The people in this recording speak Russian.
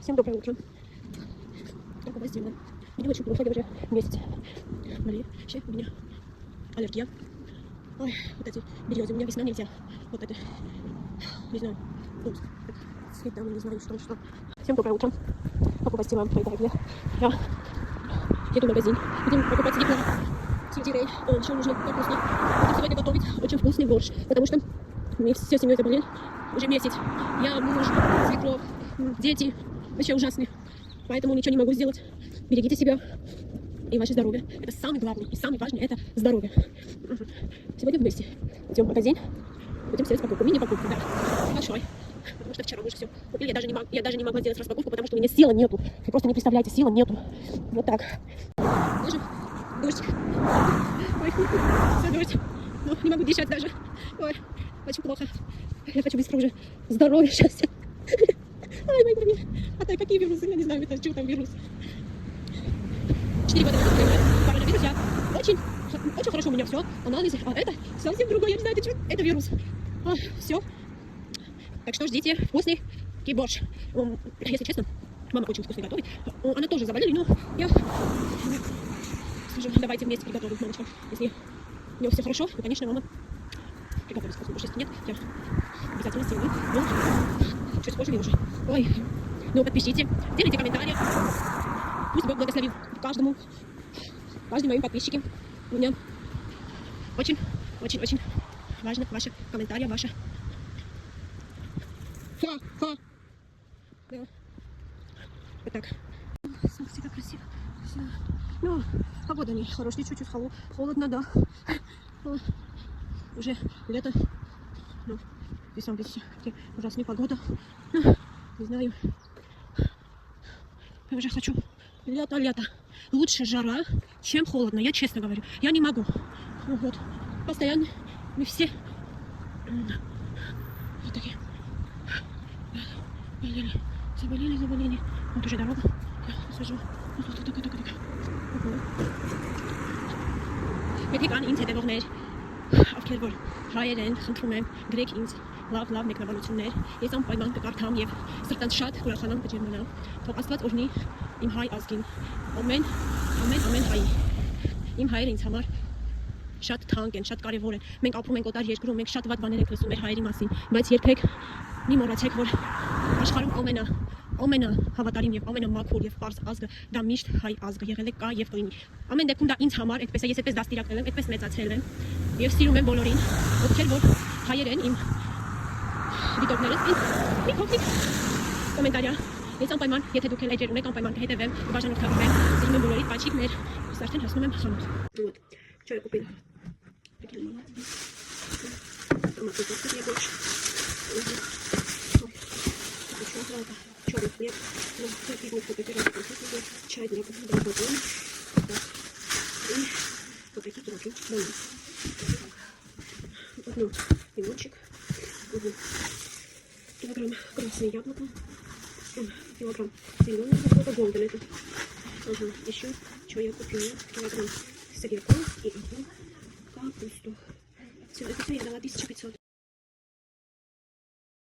Всем доброе утро. Как у вас дела? Мне очень плохо, я уже месяц болею. Вообще у меня аллергия. Ой, вот эти березы. У меня весна нельзя. Вот это. Не знаю. Цвета, не знаю, что. Всем доброе утро. Как у вас дела, мои дорогие? Я еду в магазин. Будем покупать сельдерей. Еще нужно капусту. Будем сегодня готовить очень вкусный борщ. Потому что мы все семьей заболели уже месяц. Я, муж, свекровь, дети. Вообще ужасные. Поэтому ничего не могу сделать. Берегите себя и ваше здоровье. Это самый главный и самый важный, это здоровье. Сегодня вместе идем в магазин. Будем сделать покупку. Мини-покупку, да. Большой. Потому что вчера муж все купил. Я даже не могла сделать распаковку, потому что у меня силы нету. Вы просто не представляете, силы нету. Вот так. Даже дождь. Ой, все дождь. Ну, не могу дышать даже. Ой, очень плохо. Я хочу быстро уже здоровья, счастья. Ай, мои дорогие. А так, какие вирусы? Я не знаю, это что там вирус. 4 года коронавирус. Я очень хорошо у меня все. Анализы. А это совсем другое. Я не знаю, это что? Это вирус. Все. Так что ждите вкусный борщ. Если честно, мама очень вкусно готовит. Она тоже заболела, но я скажу, давайте вместе приготовим, мамочка. Если у нее все хорошо, то, конечно, мама приготовит вкусный борщ. Если нет, я обязательно сделаю. Но чуть позже уже. Ой, ну подпишите, делайте комментарии. Пусть Бог благословит каждому моим подписчикам. У меня очень важно ваши комментарии, ваши. Да. Вот так. Всегда красиво. Ну, погода не хорошая, чуть-чуть холодно, да. Уже лето. Ну, весна, ужасная погода. Не знаю. Я уже хочу лето. Лучше жара, чем холодно, я честно говорю. Я не могу. Вот. Постоянно мы все вот такие. Заболели. Вот уже дорога. Я сажу. Պետք է ինձ հետևողներ, ովքեր որ հայեր են, խնդրում եմ, գրեք ինձ լավ մեկնաբանություններ, ես անպայման կկարդամ եւ սրտանց շատ ուրախանամ կջերմանամ, թող Աստված օրհնի իմ հայ ազգին, ամեն հայ, իմ հայերը ինձ համար շատ թանկ են, շատ կարևոր են, մենք ապրում ենք օտար երկրում, մենք շատ վատ բաներ ենք լսում մեր հայերի մասին, բայց երբեք մի մոռացեք, որ աշխարհում ամենա հավատարիմ եւ ամենամաքուր եւ պարզ ազգը դա միշտ հայ ազգը եղել է, կա եւ կլինի։ Ամեն դեպքում դա ինձ համար այդպես է, ես այդպես դաստիարակել եմ, այդպես մեծացել եմ եւ սիրում եմ բոլորին, ովքեր որ հայեր են, իմ դիտողներս, մի փոքրիկ կոմենտարիա։ Ես անպայման, եթե դուք էլ էջեր ունեք, անպայման կհետևեմ, բաժանորդագրվեմ, սիրում եմ բոլորիդ, պաչիկ մեր, ես արդեն հասնում եմ խանութ։ Вот, что я купила? Черный хлеб, чай для работы, и вот такие пироги, лимончик, килограмм красное яблоко, килограмм зеленого яблока, голден это, еще что я купила, килограмм сырьяков и одну капусту. Все, это все я дала 1500.